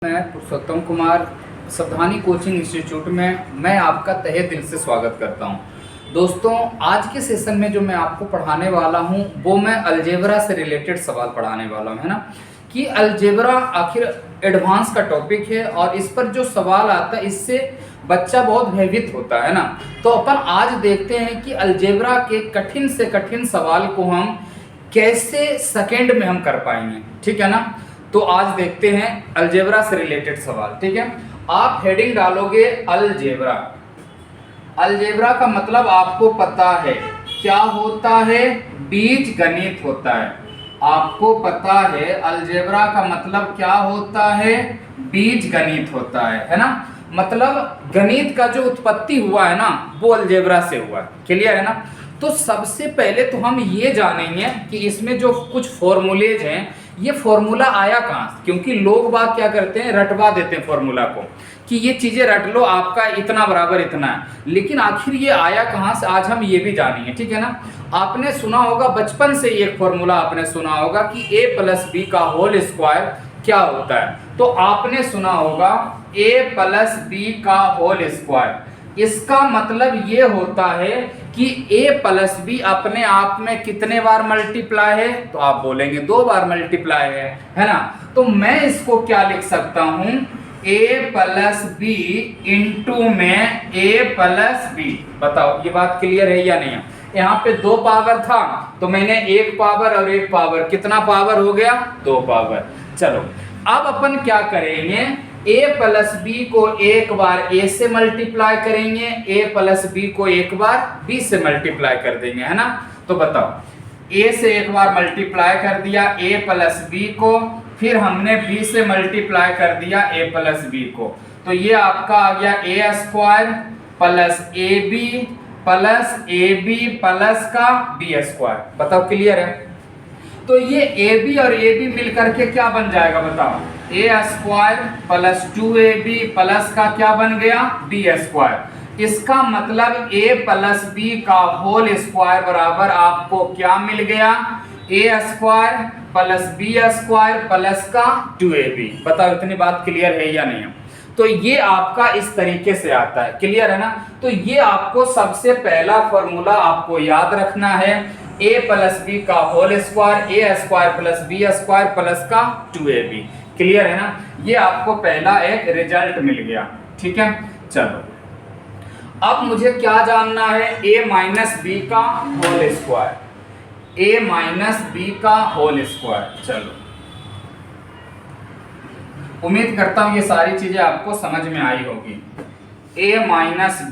मैं पुरुषोत्तम कुमार सावधानी coaching institute में मैं आपका तहे दिल से स्वागत करता हूं। दोस्तों, आज के सेशन में जो मैं आपको पढ़ाने वाला हूं वो मैं अलजेब्रा से रिलेटेड सवाल पढ़ाने वाला हूं, है ना। कि अलजेब्रा आखिर एडवांस का टॉपिक है और इस पर जो सवाल आता है इससे बच्चा बहुत भयभीत होता है ना। तो अपन आज देखते हैं कि अलजेब्रा के कठिन से कठिन सवाल को हम कैसे सेकेंड में हम कर पाएंगे, ठीक है ना। तो आज देखते हैं अलजेब्रा से रिलेटेड सवाल, ठीक है। आप हेडिंग डालोगे अलजेब्रा। अलजेब्रा का मतलब आपको पता है क्या होता है, बीज गणित होता है। आपको पता है अलजेब्रा का मतलब क्या होता है, बीज गणित होता है ना। मतलब गणित का जो उत्पत्ति हुआ है ना वो अलजेब्रा से हुआ है, क्लियर है ना। तो सबसे पहले तो हम ये जानेंगे कि इसमें जो कुछ फॉर्मूलेज हैं ये फॉर्मूला आया कहाँ से, क्योंकि लोग बात क्या करते हैं, रटवा देते हैं फॉर्मूला को कि ये चीजें रट लो, आपका इतना बराबर इतना है। लेकिन आखिर ये आया कहाँ से, आज हम ये भी जानेंगे, ठीक है ना। आपने सुना होगा बचपन से एक फॉर्मूला आपने सुना होगा कि a प्लस बी का होल स्क्वायर क्या होता है। तो आपने सुना होगा a प्लस बी का होल स्क्वायर, इसका मतलब ये होता है कि a प्लस बी अपने आप में कितने बार मल्टीप्लाई है, तो आप बोलेंगे 2 बार मल्टीप्लाई है ना। तो मैं इसको क्या लिख सकता हूं, a प्लस बी इंटू में a प्लस बी। बताओ ये बात क्लियर है या नहीं है। यहाँ पे 2 पावर था तो मैंने 1 पावर और 1 पावर, कितना पावर हो गया, 2 पावर। चलो अब अपन क्या करेंगे, a प्लस बी को एक बार a से मल्टीप्लाई करेंगे, a प्लस बी को एक बार b से मल्टीप्लाई कर देंगे, है ना। तो बताओ a से एक बार मल्टीप्लाई कर दिया a प्लस बी को, फिर हमने b से मल्टीप्लाई कर दिया a प्लस बी को। तो ये आपका आ गया a square plus A B plus का b स्क्वायर। बताओ क्लियर है। तो ये ए बी और ए बी मिलकर के क्या बन जाएगा, बताओ, ए स्क्वायर प्लस 2ab प्लस का क्या बन गया, बी स्क्वायर। इसका मतलब a प्लस बी का होल स्क्वायर बराबर आपको क्या मिल गया, A square plus B square plus का 2ab। बताओ इतनी बात क्लियर है या नहीं है। तो ये आपका इस तरीके से आता है, क्लियर है ना। तो ये आपको सबसे पहला फॉर्मूला आपको याद रखना है, a प्लस बी का whole square, A square plus B square plus का 2ab। क्लियर है ना। ये आपको पहला एक रिजल्ट मिल गया, ठीक है। चलो अब मुझे क्या जानना है, a माइनस बी का whole square, a minus B का होल स्क्वायर। चलो उम्मीद करता हूं ये सारी चीजें आपको समझ में आई होगी। a माइनस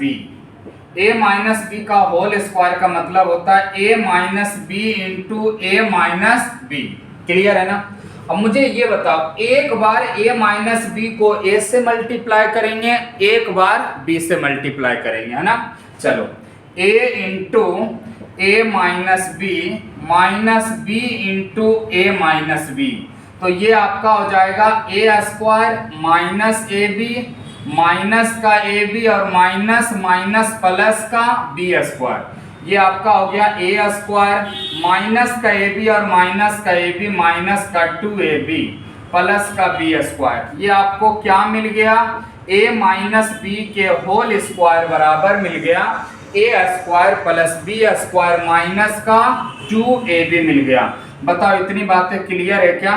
बी का होल स्क्वायर का मतलब होता है a minus B into a minus B. Clear है ना। अब मुझे ये बताओ, एक बार a माइनस बी को a से मल्टीप्लाई करेंगे, एक बार b से मल्टीप्लाई करेंगे, है ना। चलो a into a minus b into a minus b। तो ये आपका हो जाएगा a square minus A B, minus का ए बी और माइनस माइनस प्लस का बी स्क्वायर। ये आपका हो गया a स्क्वायर माइनस का ए बी और माइनस का ए बी माइनस का 2ab प्लस का b स्क्वायर। ये आपको क्या मिल गया, a माइनस बी के होल स्क्वायर बराबर मिल गया a square plus b square minus का 2ab मिल गया। बताओ इतनी बातें क्लियर है क्या।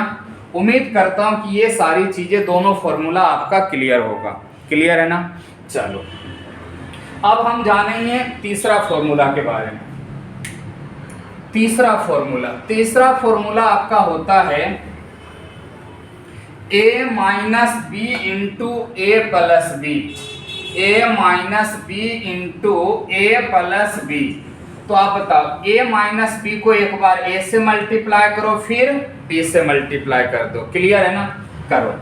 उम्मीद करता हूं कि ये सारी चीजें दोनों फॉर्मूला आपका क्लियर होगा, क्लियर है ना। चलो अब हम जानेंगे तीसरा फॉर्मूला के बारे में। तीसरा फॉर्मूला आपका होता है a minus B into A plus B, a minus B into A plus B. तो आप बताओ a माइनस बी को एक बार a से मल्टीप्लाई करो, फिर b से मल्टीप्लाई कर दो। क्लियर है ना। करो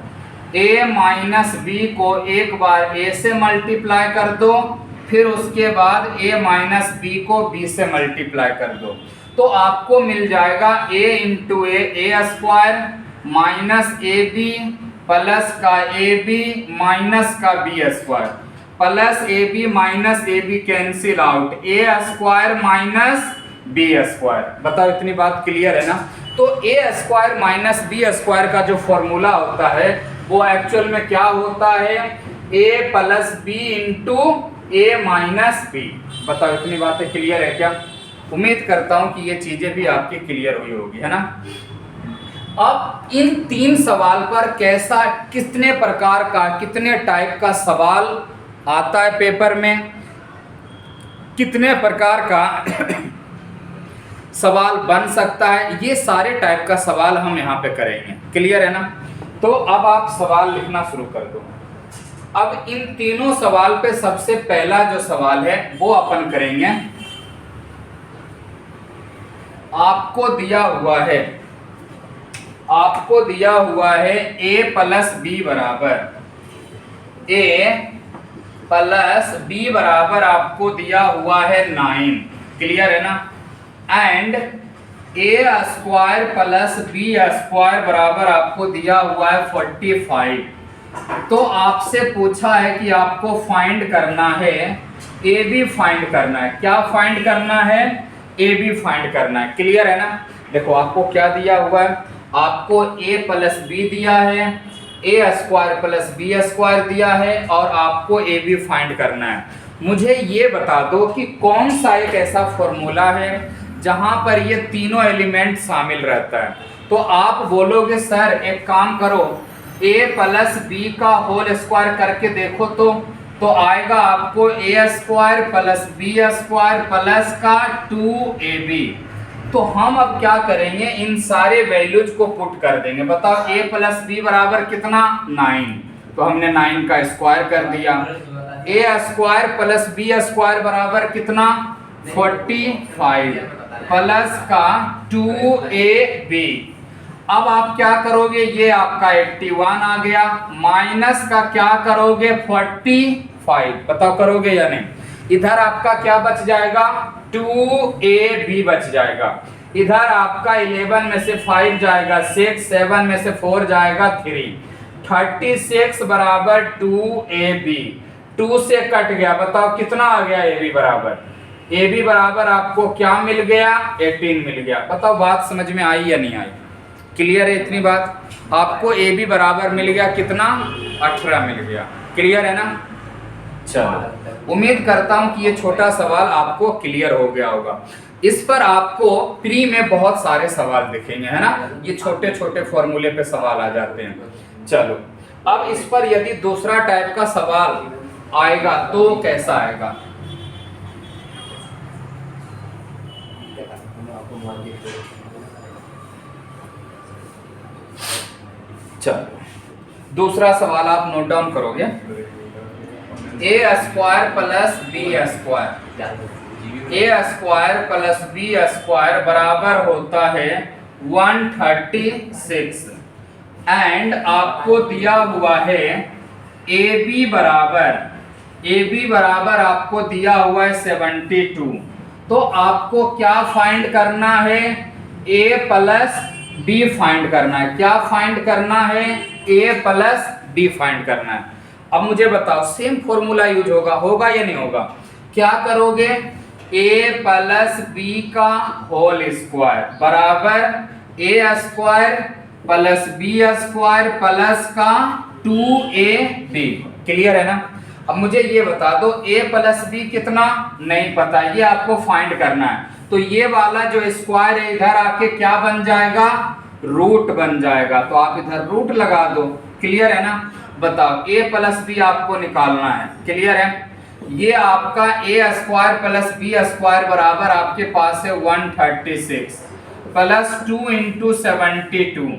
a माइनस बी को एक बार a से मल्टीप्लाई कर दो, फिर उसके बाद a माइनस बी को b से मल्टीप्लाई कर दो। तो आपको मिल जाएगा a into A square minus A B plus का ए बी माइनस का B square plus A B minus A B cancel out, A square minus B square. बताओ इतनी बात क्लियर है ना। तो A square minus B square का जो फॉर्मूला होता है वो एक्चुअल में क्या होता है, a plus B into A minus B. बताओ इतनी बातें क्लियर है क्या? उम्मीद करता हूं कि ये चीजें भी आपकी क्लियर हुई होगी, है ना। अब इन 3 सवाल पर कैसा, कितने प्रकार का, कितने टाइप का सवाल आता है पेपर में, कितने प्रकार का सवाल बन सकता है, ये सारे टाइप का सवाल हम यहाँ पे करेंगे। क्लियर है ना? तो अब आप सवाल लिखना शुरू कर दो। अब इन तीनों सवाल पे सबसे पहला जो सवाल है वो अपन करेंगे। आपको दिया हुआ है, आपको दिया हुआ है a प्लस बी बराबर, a प्लस बी बराबर आपको दिया हुआ है 9। क्लियर है ना? And a square plus B square बराबर आपको दिया हुआ है 45। तो आपसे पूछा है कि आपको फाइंड करना है, ए बी फाइंड करना है। क्या फाइंड करना है? ए बी फाइंड करना है। क्लियर है ना? देखो आपको क्या दिया हुआ है, आपको a प्लस बी दिया है, a square plus B square दिया है, और आपको ए बी फाइंड करना है। मुझे ये बता दो कि कौन सा एक ऐसा फॉर्मूला है जहां पर ये तीनों एलिमेंट शामिल रहता है। तो आप बोलोगे सर एक काम करो, a प्लस बी का होल स्क्वायर करके देखो तो आएगा आपको a square plus B square plus का 2ab। तो हम अब क्या करेंगे, इन सारे वैल्यूज को पुट कर देंगे। बताओ a प्लस बी बराबर कितना, 9। तो हमने 9 का स्क्वायर कर दिया। a square plus B square बराबर कितना, 45 प्लस का 2ab। अब आप क्या करोगे, ये आपका 81 आ गया, माइनस का क्या करोगे 45। बताओ करोगे या नहीं? इधर आपका क्या बच जाएगा, 2ab बच जाएगा। इधर आपका 11 में से 5 जाएगा 6, 7 में से 4 जाएगा 3, 36 बराबर 2ab। 2 से कट गया, बताओ कितना आ गया ab बराबर, ab बराबर आपको क्या मिल गया, 18 मिल गया। बताओ बात समझ में आई या नहीं आई? क्लियर है इतनी बात? आपको ab बराबर मिल गया कितना, 18 मिल गया। क्लियर है ना? चलो उम्मीद करता हूं कि ये छोटा सवाल आपको क्लियर हो गया होगा। इस पर आपको प्री में बहुत सारे सवाल दिखेंगे, है ना। ये छोटे छोटे फॉर्मूले पे सवाल आ जाते हैं। चलो अब इस पर यदि दूसरा टाइप का सवाल आएगा तो कैसा आएगा? चलो दूसरा सवाल आप नोट डाउन करोगे, a square plus B square, a square plus B square बराबर होता है 136। एंड आपको दिया हुआ है ab बराबर आपको दिया हुआ है 72। तो आपको क्या फाइंड करना है, a प्लस b फाइंड करना है। क्या फाइंड करना है, a प्लस b फाइंड करना है। अब मुझे बताओ सेम फॉर्मूला यूज होगा या नहीं होगा? क्या करोगे, a प्लस बी का होल स्क्वायर बराबर a square plus B square plus का 2ab। क्लियर है ना? अब मुझे ये बता दो a प्लस बी कितना, नहीं पता, ये आपको फाइंड करना है। तो ये वाला जो स्क्वायर है इधर आके क्या बन जाएगा, रूट बन जाएगा। तो आप इधर रूट लगा दो। क्लियर है ना? बताओ a प्लस बी आपको निकालना है। क्लियर है? ये आपका a square plus B square बराबर आपके पास है 136 प्लस 2 इंटू 72।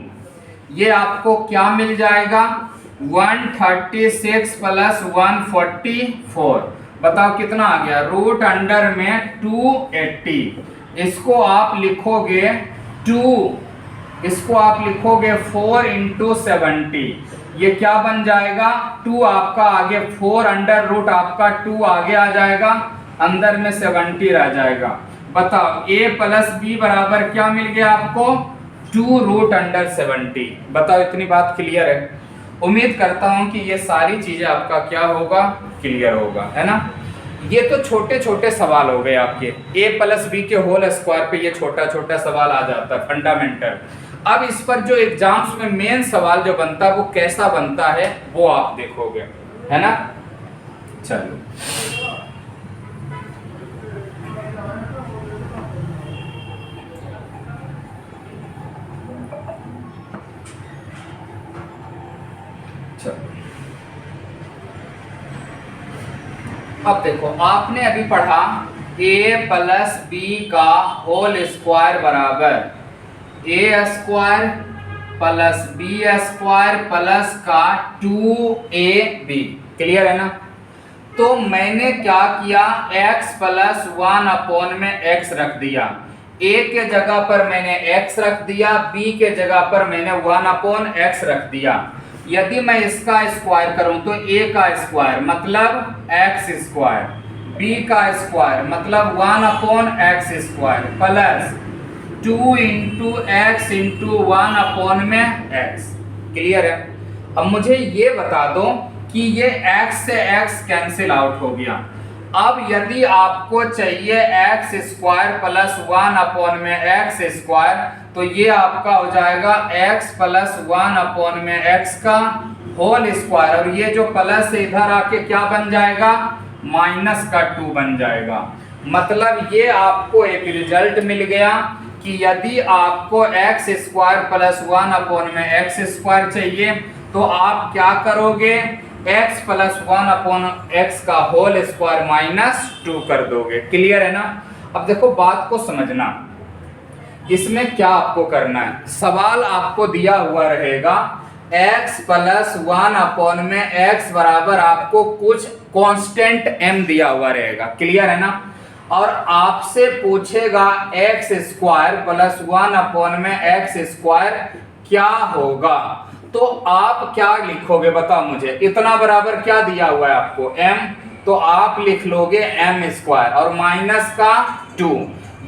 ये आपको क्या मिल जाएगा, 136 प्लस 144। बताओ कितना आ गया, रूट अंडर में 280। इसको आप लिखोगे 4 इंटू 70। ये क्या बन जाएगा, 2 आपका आगे 4 अंडर रूट आपका 2 आगे आ जाएगा, अंदर में 70 रह जाएगा। बताओ a प्लस बी बराबर क्या मिल गया आपको, 2 रूट अंडर 70। बताओ इतनी बात क्लियर है? उम्मीद करता हूं कि ये सारी चीजें आपका क्या होगा, क्लियर होगा, है ना। ये तो छोटे छोटे सवाल हो गए आपके, a प्लस बी के होल स्क्वायर पे ये छोटा छोटा सवाल आ जाता है, फंडामेंटल। अब इस पर जो एग्जाम्स में मेन सवाल जो बनता है वो कैसा बनता है वो आप देखोगे, है ना। चलो अब देखो, आपने अभी पढ़ा a प्लस बी का होल स्क्वायर बराबर A square plus B square plus का 2ab। क्लियर है ना। तो मैंने क्या किया, x प्लस 1 अपॉन में x रख दिया। a के जगह पर मैंने x रख दिया, b के जगह पर मैंने 1 अपॉन x रख दिया। यदि मैं इसका स्क्वायर करूं तो a का स्क्वायर मतलब x स्क्वायर, b का स्क्वायर मतलब 1 upon x square plus 2 into x into 1 upon में x। क्लियर है। अब मुझे ये बता दो कि ये x से x कैंसिल आउट हो गया। अब यदि आपको चाहिए x स्क्वायर प्लस 1 अपॉन में x स्क्वायर, तो ये आपका हो जाएगा x प्लस 1 अपॉन में x का होल स्क्वायर, और ये जो प्लस से इधर आके क्या बन जाएगा, माइनस का 2 बन जाएगा। मतलब ये आपको एक रिजल्ट मिल गया कि यदि आपको x स्क्वायर प्लस 1 अपॉन में x स्क्वायर चाहिए तो आप क्या करोगे, x प्लस 1 अपॉन x का होल स्क्वायर माइनस 2 कर दोगे। क्लियर है ना। अब देखो बात को समझना, इसमें क्या आपको करना है, सवाल आपको दिया हुआ रहेगा x प्लस 1 अपॉन में x बराबर आपको कुछ कांस्टेंट m दिया हुआ रहेगा। क्लियर है ना। और आपसे पूछेगा x स्क्वायर प्लस 1 अपॉन में x स्क्वायर क्या होगा, तो आप क्या लिखोगे बताओ मुझे। इतना बराबर क्या दिया हुआ है आपको, m, तो आप लिख लोगे m स्क्वायर और माइनस का 2।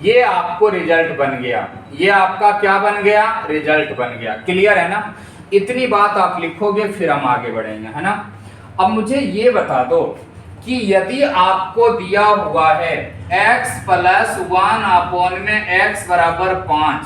ये आपको रिजल्ट बन गया, ये आपका क्या बन गया, रिजल्ट बन गया। क्लियर है ना। इतनी बात आप लिखोगे फिर हम आगे बढ़ेंगे, है ना। अब मुझे ये बता दो कि यदि आपको दिया हुआ है x प्लस 1 अपॉन में x बराबर 5,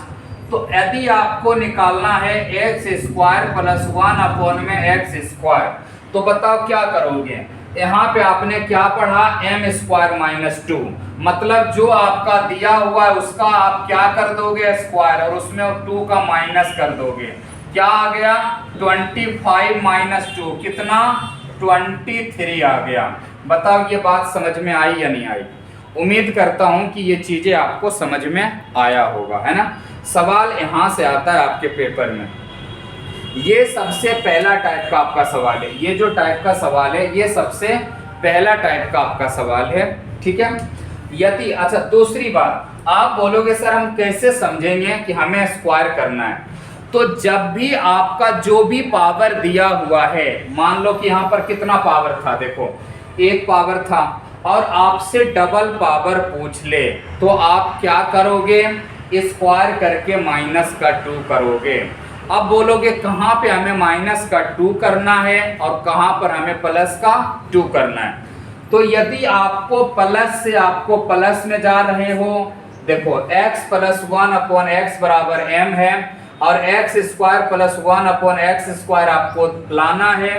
तो यदि आपको निकालना है x स्क्वायर प्लस 1 अपॉन में x स्क्वायर, तो बताओ क्या करोगे। यहाँ पे आपने क्या पढ़ा, m स्क्वायर माइनस 2, मतलब जो आपका दिया हुआ है उसका आप क्या कर दोगे स्क्वायर, और उसमें 2 का माइनस कर दोगे। क्या आ गया, 25 माइनस 2 कितना, 23 आ गया। बताओ ये बात समझ में आई या नहीं आई। उम्मीद करता हूं कि ये चीजें आपको समझ में आया होगा, है ना। सवाल यहां से आता है आपके पेपर में, ये सबसे पहला टाइप का आपका सवाल है। ये जो टाइप का सवाल है ये सबसे पहला टाइप का आपका सवाल है, ठीक है। यदि अच्छा दूसरी बात, आप बोलोगे सर हम कैसे समझेंगे कि हमें स्क्वायर करना है। तो जब भी आपका जो भी पावर दिया हुआ है, मान लो कि यहाँ पर कितना पावर था, देखो 1 पावर था, और आपसे डबल पावर पूछ ले, तो आप क्या करोगे, स्क्वायर करके माइनस का 2 करोगे। अब बोलोगे कहाँ पे हमें माइनस का 2 करना है और कहाँ पर हमें प्लस का 2 करना है। तो यदि आपको प्लस से आपको प्लस में जा रहे हो, देखो x प्लस 1 अपॉन x बराबर m है, और x square plus 1 upon x square आपको लाना है।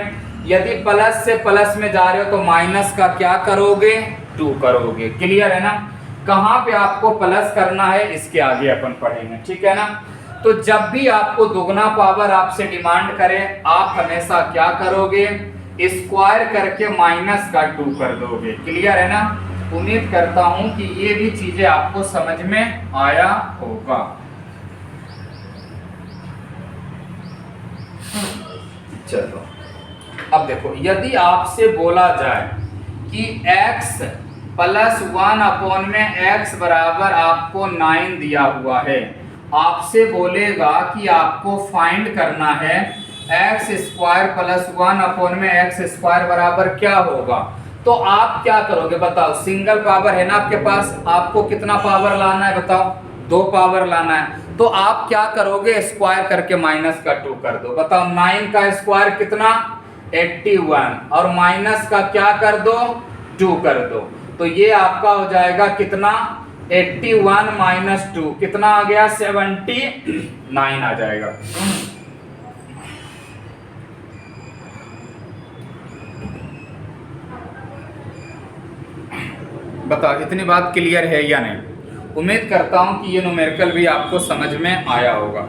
यदि प्लस से प्लस में जा रहे हो तो माइनस का क्या करोगे, 2 करोगे। क्लियर है ना। कहाँ पे आपको प्लस करना है इसके आगे अपन पढ़ेंगे, ठीक है ना। तो जब भी आपको दुगना पावर आपसे डिमांड करे, आप हमेशा क्या करोगे, स्क्वायर करके माइनस का 2 कर दोगे। क्लियर है ना। उम्मीद करता हूं कि ये भी चीजें आपको समझ में आया होगा। चलो अब देखो, यदि आपसे बोला जाए कि x प्लस 1 अपॉन में x बराबर आपको 9 दिया हुआ है, आपसे बोलेगा कि आपको फाइंड करना है x स्क्वायर प्लस 1 अपॉन में x स्क्वायर बराबर क्या होगा, तो आप क्या करोगे बताओ। सिंगल पावर है ना आपके पास, आपको कितना पावर लाना है बताओ, 2 पावर लाना है। तो आप क्या करोगे, स्क्वायर करके माइनस का 2 कर दो। बताओ 9 का स्क्वायर कितना, 81, और माइनस का क्या कर दो, 2 कर दो। तो ये आपका हो जाएगा कितना, 81 माइनस 2 कितना आ गया? 79 आ जाएगा। बताओ इतनी बात क्लियर है या नहीं? उम्मीद करता हूं कि ये न्यूमेरिकल भी आपको समझ में आया होगा।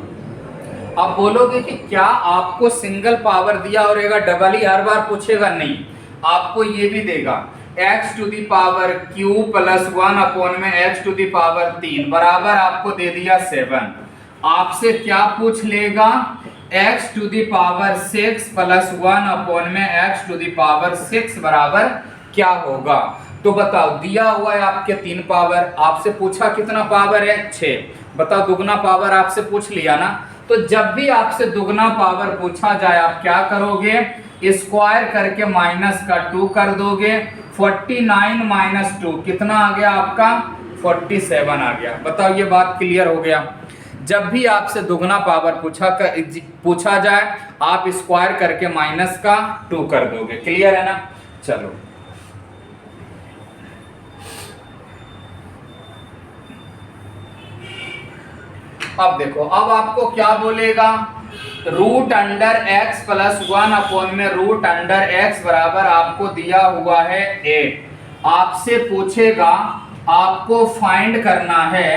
आप बोलोगे कि क्या आपको सिंगल पावर दिया और डबल ही हर बार पूछेगा? नहीं, आपको ये भी देगा x to the power q plus 1 upon में x टू दी पावर 3 बराबर आपको दे दिया 7। आपसे क्या पूछ लेगा? x to the power 6 plus 1 upon में x टू दी पावर 6 बराबर क्या होगा? तो बताओ, दिया हुआ है आपके 3 पावर, आपसे पूछा कितना पावर है? 6। बताओ दुगना पावर आपसे पूछ लिया ना, तो जब भी आपसे दुगना पावर पूछा जाए आप क्या करोगे? स्क्वायर करके माइनस का 2 कर दोगे। 49 माइनस 2 कितना आ गया आपका? 47 आ गया। बताओ ये बात क्लियर हो गया? जब भी आपसे दुगना पावर पूछा जाए आप स्क्वायर करके माइनस का 2 कर दोगे। क्लियर है ना? चलो अब देखो, अब आपको क्या बोलेगा? Root under x plus 1 upon में रूट अंडर x बराबर आपको दिया हुआ है 8। आपसे पूछेगा, आपको फाइंड करना है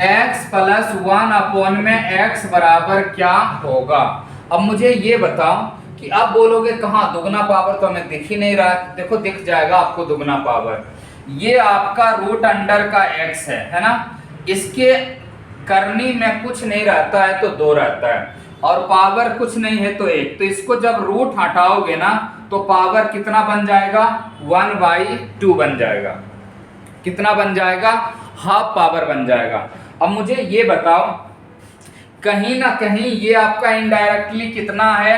x प्लस 1 अपॉन में x बराबर क्या होगा। अब मुझे ये बताओ कि अब बोलोगे कहाँ दुगना पावर? तो हमें दिख ही नहीं रहा। देखो दिख जाएगा आपको दुगना पावर। ये आपका रूट अंडर का x है ना? इसके करनी में कुछ नहीं रहता है तो 2 रहता है, और पावर कुछ नहीं है तो 1। तो इसको जब रूट हटाओगे ना तो पावर कितना बन जाएगा? 1/2 बन जाएगा। कितना बन जाएगा? हाफ पावर बन जाएगा। अब मुझे ये बताओ, कहीं ना कहीं ये आपका इनडायरेक्टली कितना है?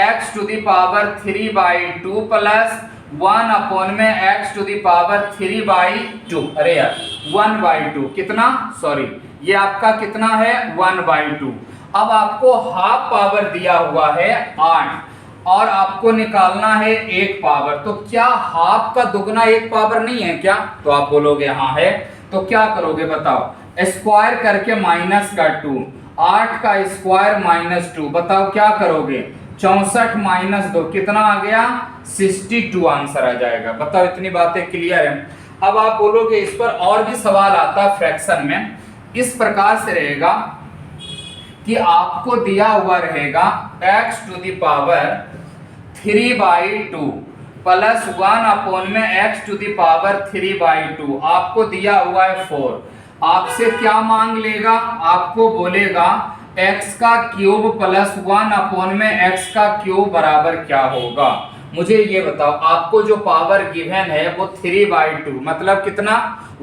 x to the power 3/2 plus 1 upon में x टू दी पावर 3/2। अरे यार 1/2 कितना? सॉरी, ये आपका कितना है? 1/2। अब आपको हाफ पावर दिया हुआ है 8 और आपको निकालना है 1 पावर। तो क्या हाफ का दुगना 1 पावर नहीं है क्या? तो आप बोलोगे हाँ है। तो क्या करोगे बताओ? स्क्वायर करके माइनस का 2, 8 का स्क्वायर माइनस 2। बताओ क्या करोगे? 64 माइनस 2 कितना आ गया? 62 आंसर आ जाएगा। बताओ इतनी बातें क्लियर है? अब आप बोलोगे इस पर और भी सवाल आता है फ्रैक्शन में। इस प्रकार से रहेगा कि आपको दिया हुआ रहेगा x to the power 3/2 plus 1 upon में x टू दी पावर 3/2। आपको दिया हुआ है 4। आपसे क्या मांग लेगा? आपको बोलेगा x का क्यूब प्लस 1 अपॉन में x का क्यूब बराबर क्या होगा। मुझे ये बताओ, आपको जो पावर गिवन है वो 3/2 मतलब कितना?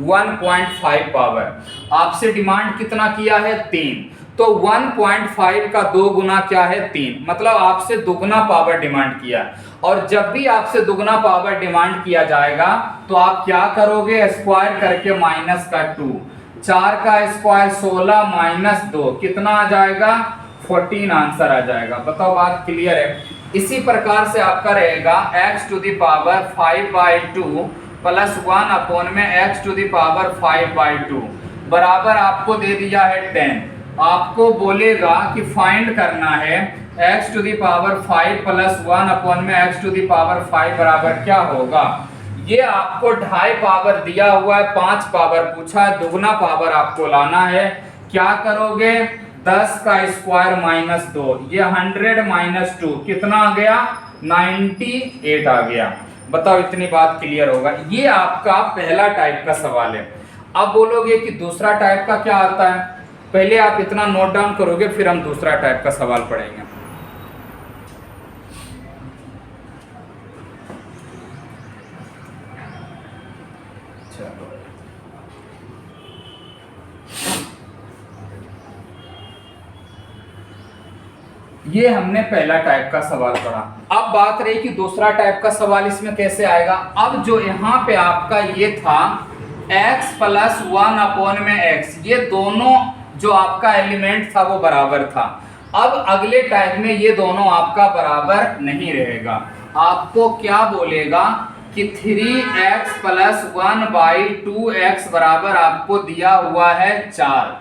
1.5 पावर। आपसे डिमांड कितना किया है? 3। तो 1.5 का 2 गुना क्या है? 3। मतलब आपसे दुगना पावर डिमांड किया। और जब भी आपसे दुगना पावर डिमांड किया जाएगा तो आप क्या करोगे? स्क्वायर करके माइनस का 2। 4 का स्क्वायर 16 माइनस 2 कितना आ जाएगा? 14 आंसर आ जाएगा। बताओ बात क्लियर है? इसी प्रकार से आपका रहेगा x to the power 5/2 plus 1 upon में x टू दी पावर 5/2 बराबर आपको दे दिया है 10। आपको बोलेगा कि फाइंड करना है x to the power 5 plus 1 upon में x टू दी पावर 5 बराबर क्या होगा। ये आपको 2.5 पावर दिया हुआ है, 5 पावर पूछा है, दुगना पावर आपको लाना है। क्या करोगे? 10 का स्क्वायर माइनस 2, ये 100 माइनस 2 कितना आ गया? 98 आ गया। बताओ इतनी बात क्लियर होगा? ये आपका पहला टाइप का सवाल है। अब बोलोगे कि दूसरा टाइप का क्या आता है? पहले आप इतना नोट डाउन करोगे फिर हम दूसरा टाइप का सवाल पढ़ेंगे। ये हमने पहला टाइप का सवाल पढ़ा। अब बात रही कि दूसरा टाइप का सवाल इसमें कैसे आएगा। अब जो यहाँ पे आपका ये था x प्लस 1 अपॉन में x, ये दोनों जो आपका एलिमेंट था वो बराबर था। अब अगले टाइप में ये दोनों आपका बराबर नहीं रहेगा। आपको क्या बोलेगा कि 3x प्लस 1/2x बराबर आपको दिया हुआ है 4।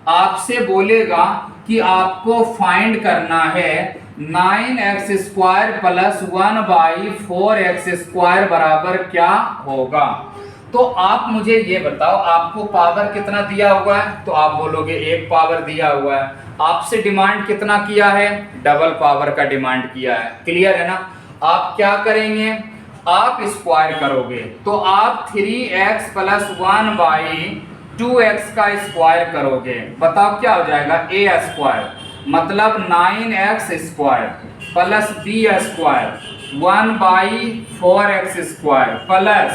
आपसे बोलेगा कि आपको फाइंड करना है 9x² प्लस 1/4x² बराबर क्या होगा। तो आप मुझे ये बताओ, आपको पावर कितना दिया हुआ है, तो आप बोलोगे 1 पावर दिया हुआ है। आपसे डिमांड कितना किया है, डबल पावर का डिमांड किया है। क्लियर है ना। आप क्या करेंगे, आप स्क्वायर करोगे, तो आप 3x प्लस 1/2x का स्क्वायर करोगे। बताओ क्या हो जाएगा, a² मतलब 9x² plus b² 1/4x² plus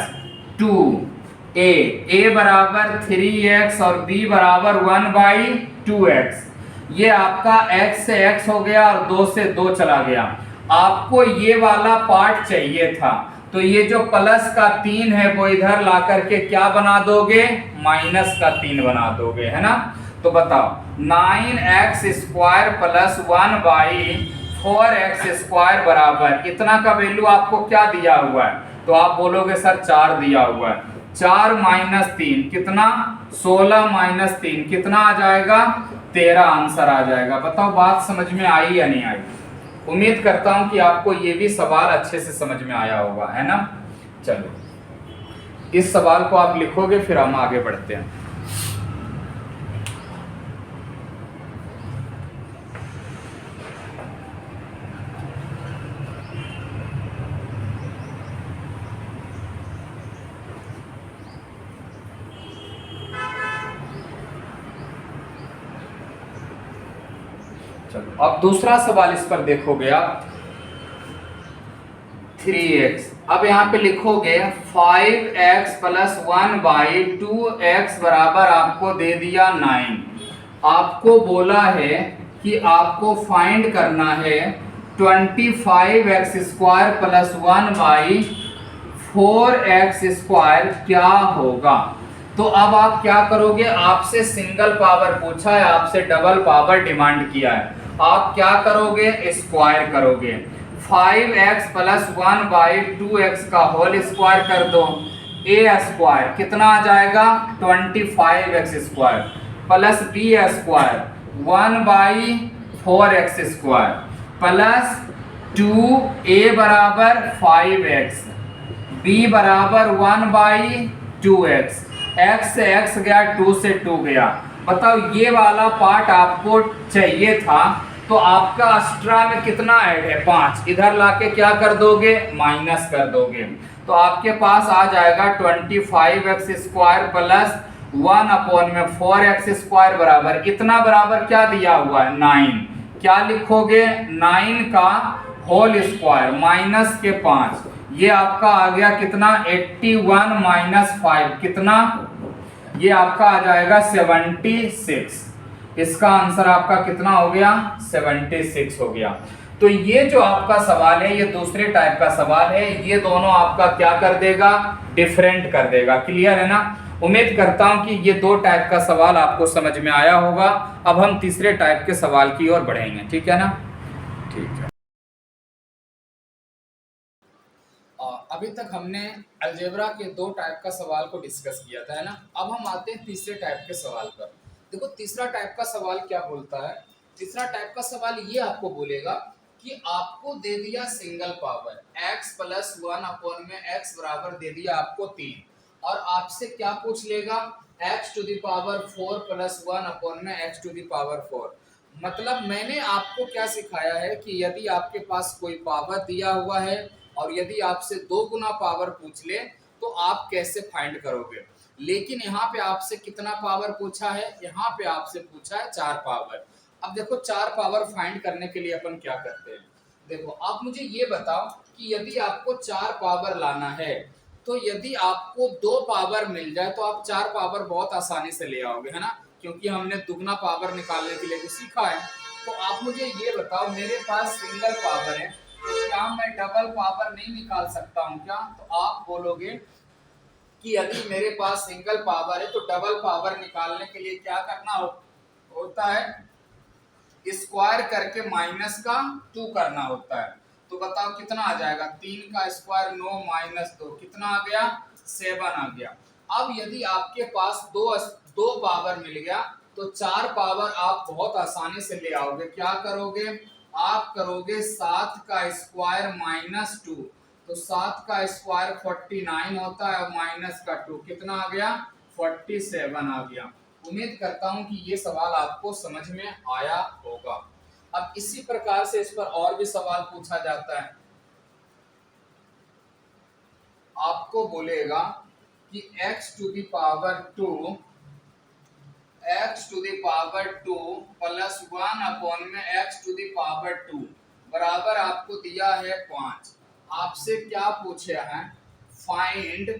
2a बराबर 3x और b बराबर 1/2x। ये आपका x से x हो गया और 2 से 2 चला गया। आपको ये वाला पार्ट चाहिए था, तो ये जो प्लस का 3 है वो इधर ला करके क्या बना दोगे, माइनस का 3 बना दोगे, है ना। तो बताओ 9x² प्लस 1/4x² बराबर इतना का वैल्यू आपको क्या दिया हुआ है, तो आप बोलोगे सर 4 दिया हुआ है। 4 माइनस 3 कितना, 16 माइनस 3 कितना आ जाएगा, 13 आंसर आ जाएगा। बताओ बात समझ में आई या नहीं आई। उम्मीद करता हूं कि आपको ये भी सवाल अच्छे से समझ में आया होगा, है ना। चलो इस सवाल को आप लिखोगे, फिर हम आगे बढ़ते हैं। चलो अब दूसरा सवाल इस पर देखोगे आप, 3x। अब यहाँ पे लिखोगे 5x प्लस 1/2x बराबर आपको दे दिया 9। आपको बोला है कि आपको फाइंड करना है 25x² प्लस 1/4x² क्या होगा। तो अब आप क्या करोगे, आपसे सिंगल पावर पूछा है, आपसे डबल पावर डिमांड किया है। आप क्या करोगे, स्क्वायर करोगे। 5x प्लस 1/2x का होल स्क्वायर कर दो, a² कितना आ जाएगा 25x² plus b² 1/4x² plus 2a बराबर 5x, b बराबर 1/2x, x से x गया, 2 से 2 गया। बताओ ये वाला पार्ट आपको चाहिए था, तो आपका एक्स्ट्रा में कितना ऐड है, 5। इधर लाके क्या कर दोगे, माइनस कर दोगे। तो आपके पास आ जाएगा 25x² प्लस 1/4x² बराबर इतना बराबर क्या दिया हुआ है, 9। क्या लिखोगे, 9 का होल स्क्वायर माइनस के 5। ये आपका आ गया कितना, 81 माइनस 5 कितना, ये आपका आ जाएगा 76। इसका आंसर आपका कितना हो गया, 76 हो गया। तो ये जो आपका सवाल है ये दूसरे टाइप का सवाल है, ये दोनों आपका क्या कर देगा, डिफरेंट कर देगा। क्लियर है ना। उम्मीद करता हूं कि ये 2 टाइप का सवाल आपको समझ में आया होगा। अब हम तीसरे टाइप के सवाल की ओर बढ़ेंगे, ठीक है ना। ठीक है, अभी तक हमने अलजेब्रा के 2 टाइप का सवाल को डिस्कस किया था, है ना। अब हम आते हैं तीसरे टाइप के सवाल पर। देखो तीसरा टाइप का सवाल क्या बोलता है, तीसरा टाइप का सवाल ये आपको बोलेगा कि आपको दे दिया single power x plus 1/x बराबर दे दिया आपको 3, और आपसे क्या पूछ लेगा, x to the power 4 plus 1/x to the power 4। मतलब मैंने आपको क्या सिखाया है कि यदि आपके पास कोई पावर दिया हुआ है और यदि आपसे 2 गुना पावर पूछ ले तो आप कैसे फाइंड करोगे। लेकिन यहाँ पे आपसे कितना पावर पूछा है, यहाँ पे आपसे पूछा है 4 पावर। अब देखो 4 पावर फाइंड करने के लिए अपन क्या करते हैं, देखो आप मुझे ये बताओ कि यदि आपको 4 पावर लाना है, तो यदि आपको 2 पावर मिल जाए तो आप 4 पावर बहुत आसानी से ले आओगे, है ना, क्योंकि हमने दुगना पावर निकालने के लिए भी सीखा है। तो आप मुझे ये बताओ, मेरे पास सिंगल पावर है, तो क्या मैं डबल पावर नहीं निकाल सकता हूँ क्या। तो आप बोलोगे कि यदि मेरे पास सिंगल पावर है तो डबल पावर निकालने के लिए क्या करना होता है, स्क्वायर करके माइनस का 2 करना होता है। तो बताओ कितना आ जाएगा, 3 का स्क्वायर 9 माइनस 2 कितना आ गया, 7 आ गया। अब यदि आपके पास दो पावर मिल गया तो 4 पावर आप बहुत आसानी से ले आओगे। क्या करोगे, आप करोगे 7 का स्क्वायर माइनस 2, तो 7 का स्क्वायर 49 होता है और माइनस का 2 कितना आ गया, 47 आ गया। उम्मीद करता हूं कि ये सवाल आपको समझ में आया होगा। अब इसी प्रकार से इस पर और भी सवाल पूछा जाता है। आपको बोलेगा कि x to the power 2 plus 1 upon में x टू द पावर 2 बराबर आपको दिया है 5। आपसे क्या पूछा है, find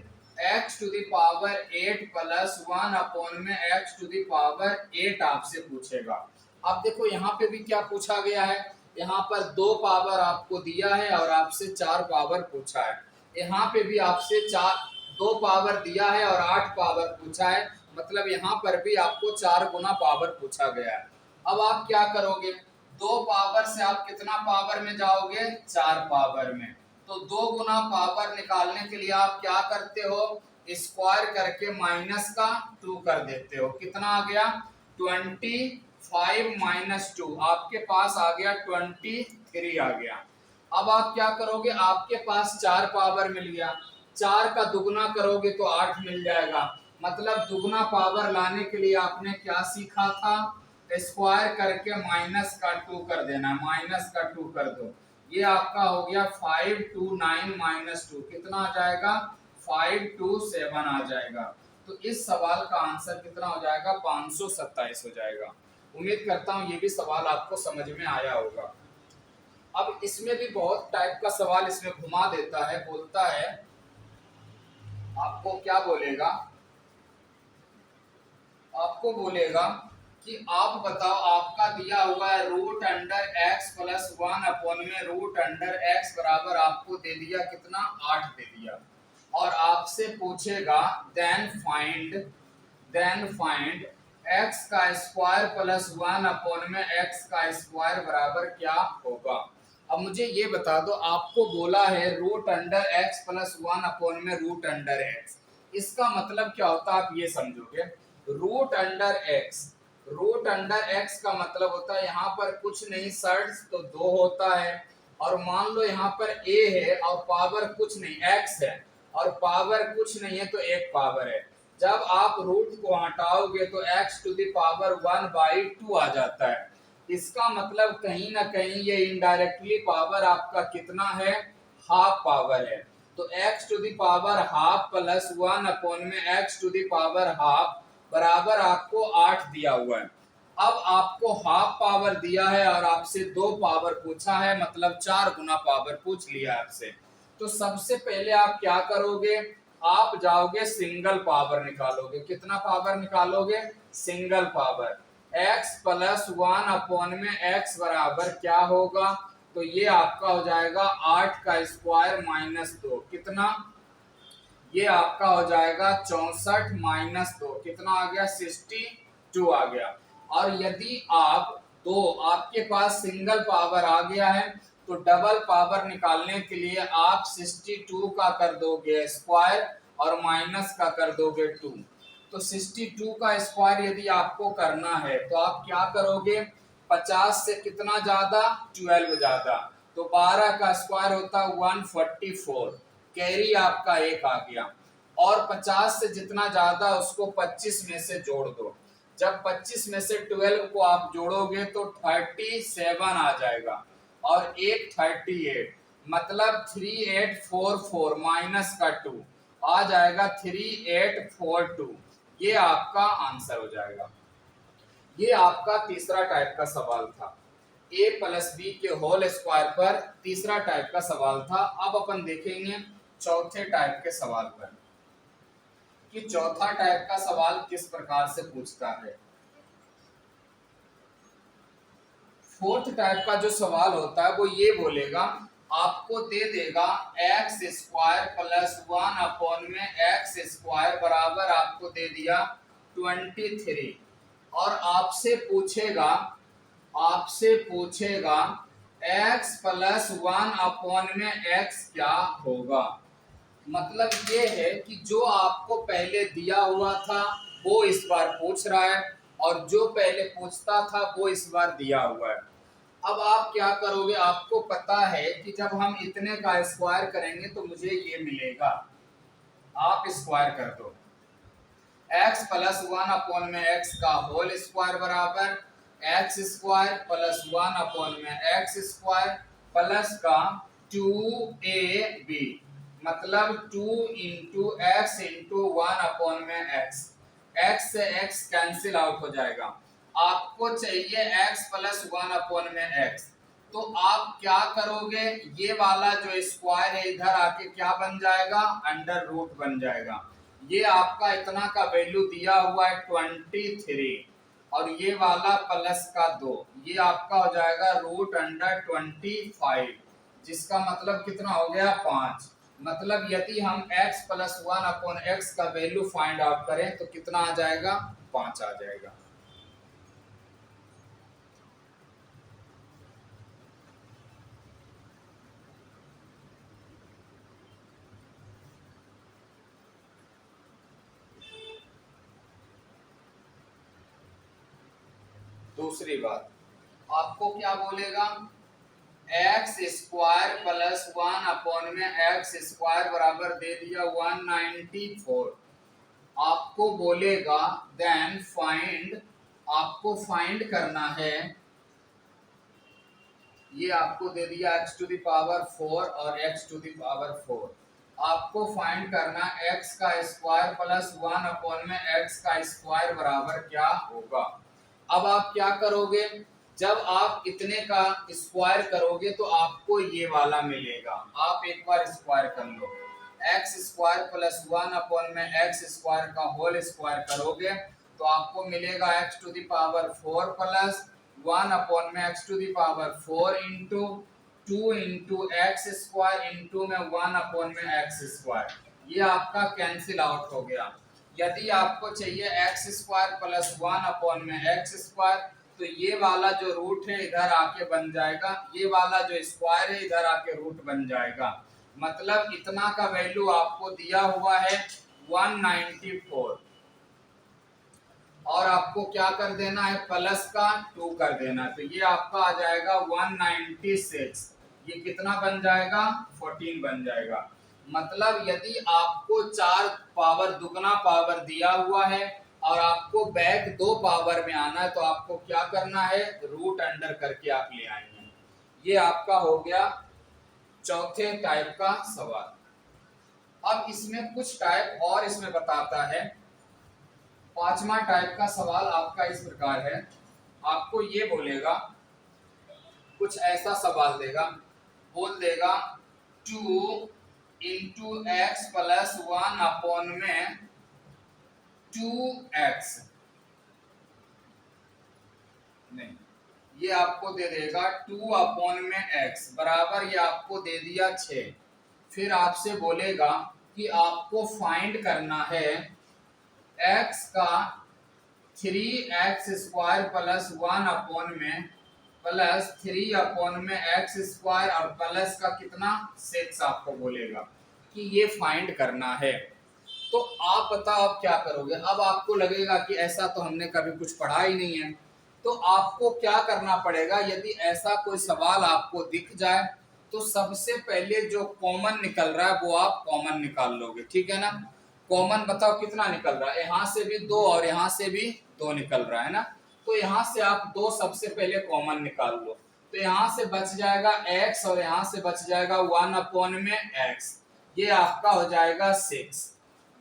x to the power 8 plus 1 upon में x टू द पावर 8 आपसे पूछेगा। अब देखो यहाँ पे भी क्या पूछा गया है, यहाँ पर 2 पावर आपको दिया है और आपसे 4 पावर पूछा है। यहाँ पे भी आपसे 2 पावर दिया है और 8 पावर पूछा है, मतलब यहाँ पर भी आपको 4 गुना पावर पूछा गया है। अब आप क्या करोगे, 2 पावर से आप कितना पावर में जाओगे, 4 पावर में। तो 2 गुना पावर निकालने के लिए आप क्या करते हो, स्क्वायर करके माइनस का 2 कर देते हो। कितना आ गया, 25 माइनस 2 आपके पास आ गया 23 आ गया। अब आप क्या करोगे, आपके पास 4 पावर मिल गया, 4 का दुगना करोगे तो 8 मिल जाएगा। मतलब दुगना पावर लाने के लिए आपने क्या सीखा था, स्क्वायर करके माइनस का 2 कर देना, माइनस का 2 कर दो। ये आपका हो गया 529 माइनस 2 कितना आ जाएगा, 527 आ जाएगा। तो इस सवाल का आंसर कितना हो जाएगा, 527 हो जाएगा। उम्मीद करता हूँ ये भी सवाल आपको समझ में आया होगा। अब इसमें भी बहुत टाइप का सवाल इसमें घुमा देता है, बोलता है आपको क्या बोलेगा, आपको बोलेगा कि आप बताओ, आपका दिया हुआ है root under X plus 1 upon में रूट अंडर एक्स बराबर आपको दे दिया कितना, 8 दे दिया। और आपसे पूछेगा देन फाइंड एक्स का स्क्वायर प्लस 1 अपॉन में एक्स का स्क्वायर बराबर क्या होगा। अब मुझे ये बता दो, आपको बोला है root under X plus 1 upon में रूट अंडर एक्स, इसका मतलब क्या होता है आप ये समझोगे। रूट अंडर एक्स का मतलब होता है यहाँ पर कुछ नहीं, सर्ड्स तो 2 होता है, और मान लो यहाँ पर a है और पावर कुछ नहीं x है, और पावर कुछ नहीं है तो एक पावर है। जब आप रूट को हटाओगे तो x टू द पावर 1/2 आ जाता है। इसका मतलब कहीं ना कहीं ये इनडायरेक्टली पावर आपका कितना है, हाफ पावर है। तो x to the power half plus 1 upon में x to the power half बराबर आपको 8 दिया हुआ है। अब आपको हाफ पावर दिया है और आपसे 2 पावर पूछा है, मतलब 4 गुना पावर पूछ लिया आपसे। तो सबसे पहले आप क्या करोगे, आप जाओगे सिंगल पावर निकालोगे। कितना पावर निकालोगे, single power. x plus 1 upon में x बराबर क्या होगा, तो ये आपका हो जाएगा 8 का स्क्वायर माइनस 2 कितना, ये आपका हो जाएगा 64 माइनस 2 कितना आ गया, 62 आ गया। और यदि आप आपके पास सिंगल पावर आ गया है तो डबल पावर निकालने के लिए आप 62 का कर दोगे स्क्वायर और माइनस का कर दोगे 2। तो 62 का स्क्वायर यदि आपको करना है तो आप क्या करोगे, 50 से कितना ज्यादा, 12 ज्यादा, तो 12 का स्क्वायर होता 144, कैरी आपका 1 आ गया। और 50 से जितना ज्यादा उसको 25 में से जोड़ दो। जब 25 में से 12 को आप जोड़ोगे तो 37 आ जाएगा और एक 38, मतलब 3844 माइनस का 2 आ जाएगा 3842। ये आपका आंसर हो जाएगा। ये आपका तीसरा टाइप का सवाल था, a प्लस बी के होल स्क्वायर पर तीसरा टाइप का सवाल था। अब अपन देखेंगे चौथे टाइप के सवाल पर कि चौथा टाइप का सवाल किस प्रकार से पूछता है। फोर्थ टाइप का जो सवाल होता है वो ये बोलेगा, आपको दे देगा एक्स स्क्वायर प्लस 1 अपॉन में एक्स स्क्वायर बराबर आपको दे दिया 23, और आपसे पूछेगा x प्लस 1/x क्या होगा। मतलब ये है कि जो आपको पहले दिया हुआ था वो इस बार पूछ रहा है, और जो पहले पूछता था वो इस बार दिया हुआ है। अब आप क्या करोगे, आपको पता है कि जब हम इतने का स्क्वायर करेंगे तो मुझे ये मिलेगा, आप स्क्वायर कर दो। x प्लस 1/x का होल स्क्वायर बराबर x square plus 1/x square plus का 2ab, मतलब 2 into x into 1/x। x से x कैंसिल आउट हो जाएगा। आपको चाहिए x प्लस 1/x, तो आप क्या करोगे, ये वाला जो स्क्वायर है इधर आके क्या बन जाएगा, अंडर रूट बन जाएगा। ये आपका इतना का वैल्यू दिया हुआ है 23, और ये वाला प्लस का 2, ये आपका हो जाएगा √25, जिसका मतलब कितना हो गया 5। मतलब यदि हम x प्लस 1/x का वैल्यू फाइंड आउट करें तो कितना आ जाएगा, 5 आ जाएगा। दूसरी बात, आपको क्या बोलेगा, x square plus 1/x square बराबर दे दिया 194। आपको बोलेगा देन फाइंड, आपको फाइंड करना है, ये आपको दे दिया x⁴ और x⁴। आपको फाइंड करना x का स्क्वायर प्लस 1/x का स्क्वायर बराबर क्या होगा। अब आप क्या करोगे, जब आप इतने का स्क्वायर करोगे तो आपको ये वाला मिलेगा। आप एक बार स्क्वायर कर लो, X square plus 1/x square का होल स्क्वायर करोगे तो आपको मिलेगा x⁴ plus 1/x⁴ into 2 into X square into में 1/x स्क्वायर। ये आपका कैंसिल आउट हो गया। यदि आपको चाहिए x square plus 1/x square, तो ये वाला जो रूट है इधर आके बन जाएगा, ये वाला जो स्क्वायर है इधर आके रूट बन जाएगा। मतलब इतना का वैल्यू आपको दिया हुआ है 194, और आपको क्या कर देना है, प्लस का 2 कर देना है, तो ये आपका आ जाएगा 196। ये कितना बन जाएगा, 14 बन जाएगा। मतलब यदि आपको 4 पावर दुगना पावर दिया हुआ है और आपको बैक 2 पावर में आना है तो आपको क्या करना है, रूट अंडर करके आप ले आएंगे। ये आपका हो गया चौथे टाइप का सवाल। अब इसमें कुछ टाइप और इसमें बताता है। पांचवा टाइप का सवाल आपका इस प्रकार है, आपको ये बोलेगा, कुछ ऐसा सवाल देगा, बोल देगा 2 इंटू एक्स प्लस 1/2x, नहीं, ये आपको दे देगा 2/x बराबर, ये आपको दे दिया 6। फिर आपसे बोलेगा कि आपको फाइंड करना है x का 3x² प्लस 1 प्लस 3/x² और प्लस का कितना 6 आपको बोलेगा कि ये फाइंड करना है। तो आप बताओ आप क्या करोगे। अब आपको लगेगा कि ऐसा तो हमने कभी कुछ पढ़ा ही नहीं है, तो आपको क्या करना पड़ेगा, यदि ऐसा कोई सवाल आपको दिख जाए तो सबसे पहले जो कॉमन निकल रहा है वो आप कॉमन निकाल लोगे, ठीक है ना। कॉमन बताओ कितना निकल रहा है, यहाँ से भी 2 और यहाँ से भी 2 निकल रहा है ना, तो यहाँ से आप 2 सबसे पहले कॉमन निकाल लो, तो यहाँ से बच जाएगा x और यहाँ से बच जाएगा 1/x, ये आपका हो जाएगा 6।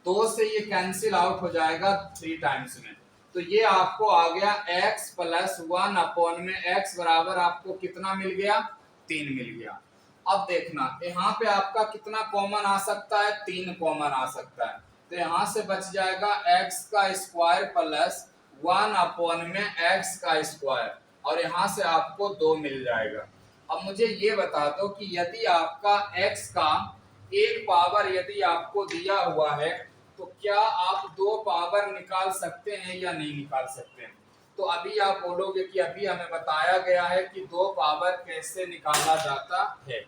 2 से ये कैंसिल आउट हो जाएगा 3 टाइम्स में, तो ये आपको आ गया x प्लस 1/x बराबर आपको कितना मिल गया, 3 मिल गया। अब देखना यहाँ पे आपका कितना कॉमन आ सकता है, 3 कॉमन आ सकता है, तो यहाँ से बच जाएगा x का स्क्वायर प्लस 1/x का स्क्वायर, और यहाँ से आपको 2 मिल जाएगा। अब मुझे ये बता दो कि यदि आपका x का एक पावर यदि आपको दिया हुआ है तो क्या आप 2 पावर निकाल सकते हैं या नहीं निकाल सकते हैं। तो अभी आप बोलोगे कि अभी हमें बताया गया है कि 2 पावर कैसे निकाला जाता है।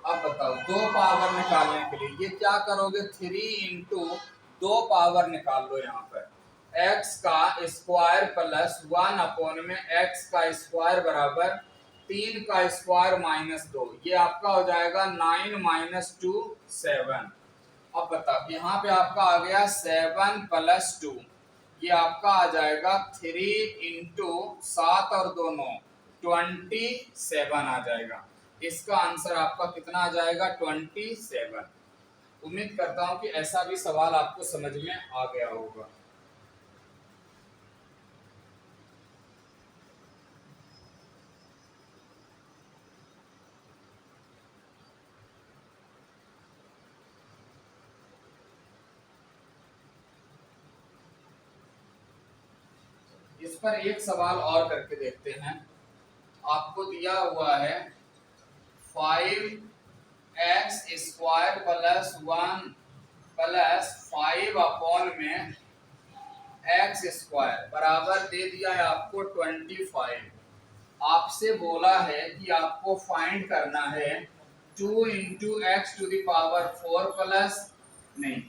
अब बताओ 2 पावर निकालने के लिए ये क्या करोगे, 3 इंटू 2 पावर निकाल लो यहाँ पर, x का स्क्वायर प्लस 1 अपॉन में x का स्क्वायर बराबर 3 का स्क्वायर माइनस 2, ये आपका हो जाएगा 9 माइनस 2 7। अब बताओ यहाँ पे आपका आ गया 7 प्लस 2, ये आपका आ जाएगा 3 इंटू 7 और 2 9 27 आ जाएगा। इसका आंसर आपका कितना आ जाएगा 27। उम्मीद करता हूं कि ऐसा भी सवाल आपको समझ में आ गया होगा। इस पर एक सवाल और करके देखते हैं। आपको दिया हुआ है 5x square plus 1 plus 5 upon में x स्क्वायर बराबर दे दिया है आपको 25। आपसे बोला है कि आपको फाइंड करना है 2 into X to the power 4 plus, नहीं,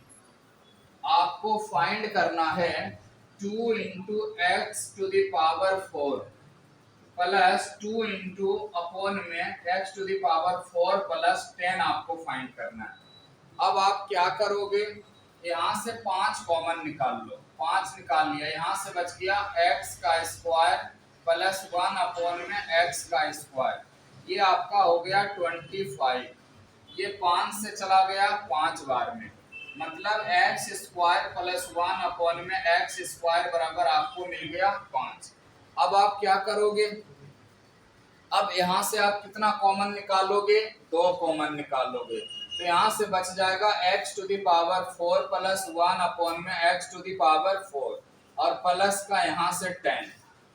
आपको फाइंड करना है 2 into X to the power 4 plus 2 into upon में एक्स टू दावर 4 प्लस 10 आपको फाइंड करना है। अब आप क्या करोगे, यहाँ से 5 कॉमन निकाल लो, 5 निकाल लिया, यहाँ से बच गया एक्स का स्क्वायर प्लस 1 अपॉन में एक्स का स्क्वायर, ये आपका हो गया 25। ये 5 से चला गया 5 बार में, मतलब एक्स स्क्वायर प्लस 1 अपॉन में एक्स स्क्वायर बराबर आपको मिल गया 5। अब आप क्या करोगे, अब यहाँ से आप कितना कॉमन निकालोगे, 2 कॉमन निकालोगे, तो यहाँ से बच जाएगा x to the power 4 plus 1 upon में x टू दी पावर 4 और प्लस का यहाँ से 10।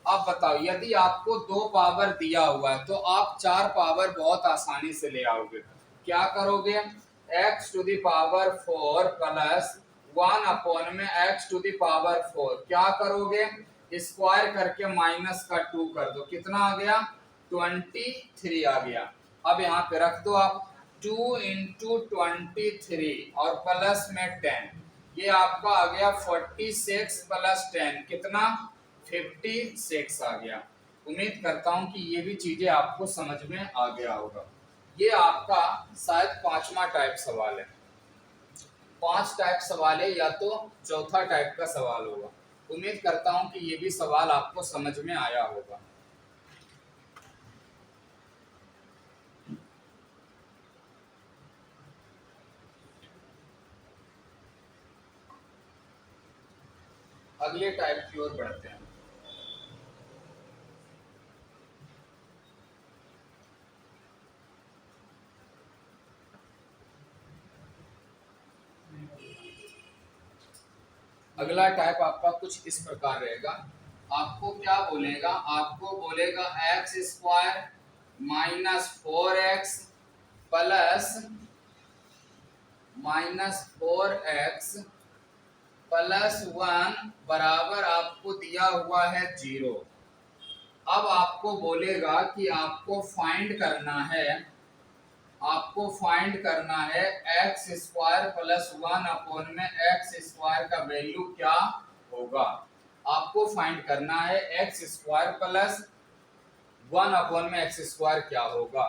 अब बताओ यदि आपको 2 पावर दिया हुआ है तो आप 4 पावर बहुत आसानी से ले आओगे। क्या करोगे, x to the power 4 plus 1 upon में x टू दी पावर 4, क्या करोगे, स्क्वायर करके माइनस का 2 कर दो, कितना आ गया 23 आ गया। अब यहाँ पे रख दो आप 2 इंटू 23 और प्लस में 10, ये आपका आ गया 46 प्लस 10 कितना 56 आ गया। उम्मीद करता हूँ कि ये भी चीजें आपको समझ में आ गया होगा। ये आपका शायद 5वां टाइप सवाल है, 5 टाइप सवाल है या तो चौथा टाइप का सवाल होगा। उम्मीद करता हूँ कि ये भी सवाल आपको समझ में आया होगा। अगले टाइप की ओर बढ़ते हैं। अगला टाइप आपका कुछ इस प्रकार रहेगा। आपको क्या बोलेगा, आपको बोलेगा x square minus 4x plus 1 बराबर आपको दिया हुआ है 0। अब आपको बोलेगा कि आपको फाइंड करना है एक्स स्क्वायर प्लस 1 अपॉन में एक्स स्क्वायर का वैल्यू क्या होगा। आपको फाइंड करना है एक्स स्क्वायर प्लस 1 अपॉन में एक्स स्क्वायर क्या होगा।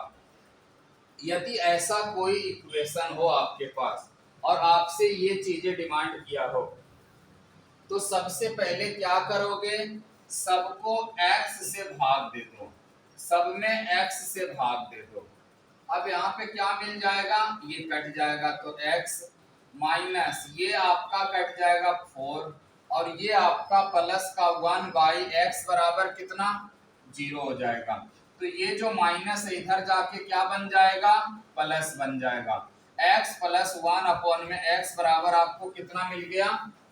यदि ऐसा कोई इक्वेशन हो आपके पास और आपसे ये चीजें डिमांड किया हो, तो सबसे पहले क्या करोगे, सबको x से भाग दे दो, सब में x से भाग दे दो। अब यहाँ पे क्या मिल जाएगा, ये कट जाएगा तो x माइनस ये आपका कट जाएगा 4 और ये आपका प्लस का 1 बाई एक्स बराबर कितना 0 हो जाएगा। तो ये जो माइनस है इधर जाके क्या बन जाएगा, प्लस बन जाएगा। x प्लस 1 अपॉन में x बराबर आपको कितना मिल गया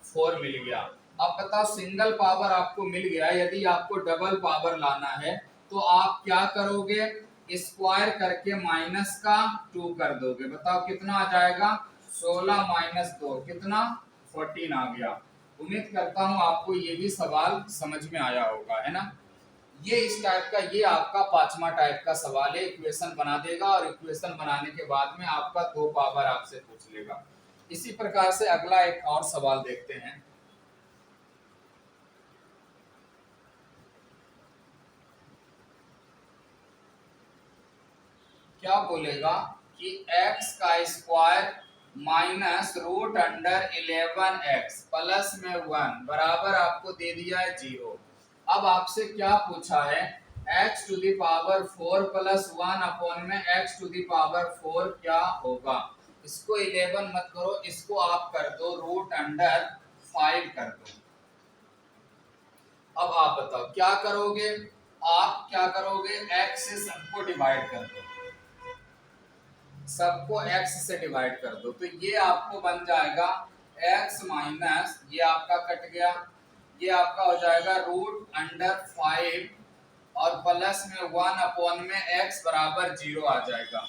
4 मिल गया। अब बताओ सिंगल पावर आपको मिल गया, यदि आपको डबल पावर लाना है तो आप क्या करोगे, स्क्वायर करके माइनस का 2 कर दोगे। बताओ कितना आ जाएगा 16 माइनस 2 कितना 14 आ गया। उम्मीद करता हूं आपको ये भी सवाल समझ में आया होगा, है ना। ये इस टाइप का, ये आपका पांचवा टाइप का सवाल है। इक्वेशन बना देगा और इक्वेशन बनाने के बाद में आपका 2 पावर आपसे पूछ लेगा। इसी प्रकार से अगला एक और सवाल देखते हैं। क्या बोलेगा कि x का square minus root under 11x plus में 1 बराबर आपको दे दिया है 0। अब आपसे क्या पूछा है, x to the power 4 plus 1 upon में x टू दी पावर 4 क्या होगा। इसको 11 मत करो, इसको आप कर दो रूट अंडर 5 कर दो। अब आप बताओ क्या करोगे, आप क्या करोगे, x से सबको डिवाइड कर दो, सबको x से डिवाइड कर दो, तो ये आपको बन जाएगा x माइनस, ये आपका कट गया, ये आपका हो जाएगा रूट अंडर 5 और प्लस में 1 अपॉन में x बराबर 0 आ जाएगा।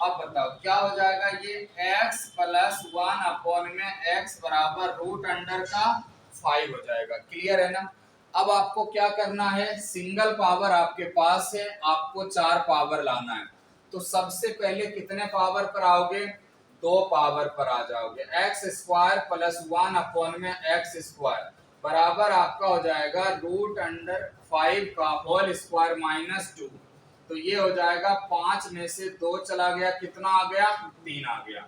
अब बताओ क्या हो जाएगा, ये x प्लस 1 अपॉन में x बराबर रूट अंडर का 5 हो जाएगा। क्लियर है ना। अब आपको क्या करना है, सिंगल पावर आपके पास है, आपको 4 पावर लाना है। तो सबसे पहले कितने पावर पर आओगे, 2 पावर पर आ जाओगे। एक्स स्क्वायर प्लस 1 अपॉन में एक्स स्क्वायर बराबर आपका हो जाएगा रूट अंडर 5 का होल स्क्वायर माइनस 2। तो ये हो जाएगा 5 में से 2 चला गया, कितना आ गया, 3 आ गया।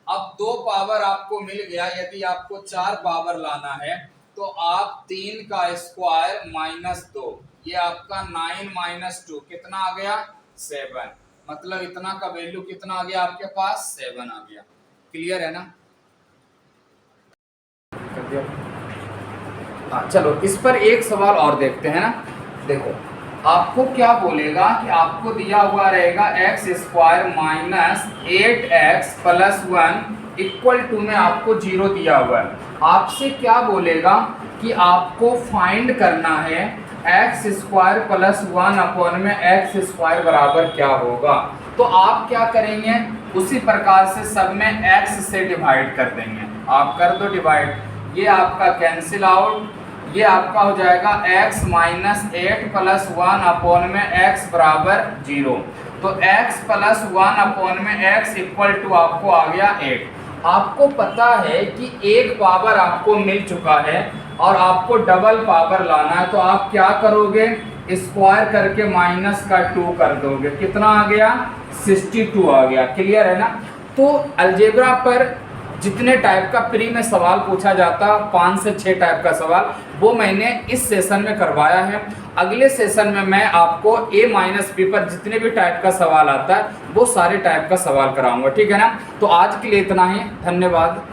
अब 2 पावर आपको मिल गया, यदि आपको 4 पावर लाना है तो आप 3 का स्क्वायर माइनस 2, ये आपका 9 माइनस 2 कितना आ गया, 7। मतलब इतना का वैल्यू कितना आ गया आपके पास, 7 आ गया। क्लियर है ना। हाँ चलो इस पर एक सवाल और देखते हैं ना। देखो आपको क्या बोलेगा कि आपको दिया हुआ रहेगा X square minus 8x plus 1 equal to में आपको 0 दिया हुआ है। आपसे क्या बोलेगा कि आपको फाइंड करना है एक्स स्क्वायर प्लस 1 अपॉन में एक्स स्क्वायर बराबर क्या होगा। तो आप क्या करेंगे, उसी प्रकार से सब में x से डिवाइड कर देंगे। आप कर दो डिवाइड, ये आपका कैंसिल आउट, ये आपका हो जाएगा x माइनस 8 प्लस 1 अपॉन में x बराबर 0। तो x प्लस 1 अपॉन में x इक्वल टू आपको आ गया 8। आपको पता है कि एक पावर आपको मिल चुका है और आपको डबल पावर लाना है, तो आप क्या करोगे, स्क्वायर करके माइनस का 2 कर दोगे, कितना आ गया, 62 आ गया। क्लियर है ना। तो अलजेब्रा पर जितने टाइप का प्री में सवाल पूछा जाता, 5 से 6 टाइप का सवाल, वो मैंने इस सेशन में करवाया है। अगले सेशन में मैं आपको A-B पर जितने भी टाइप का सवाल आता है वो सारे टाइप का सवाल कराऊंगा, ठीक है ना। तो आज के लिए इतना ही, धन्यवाद।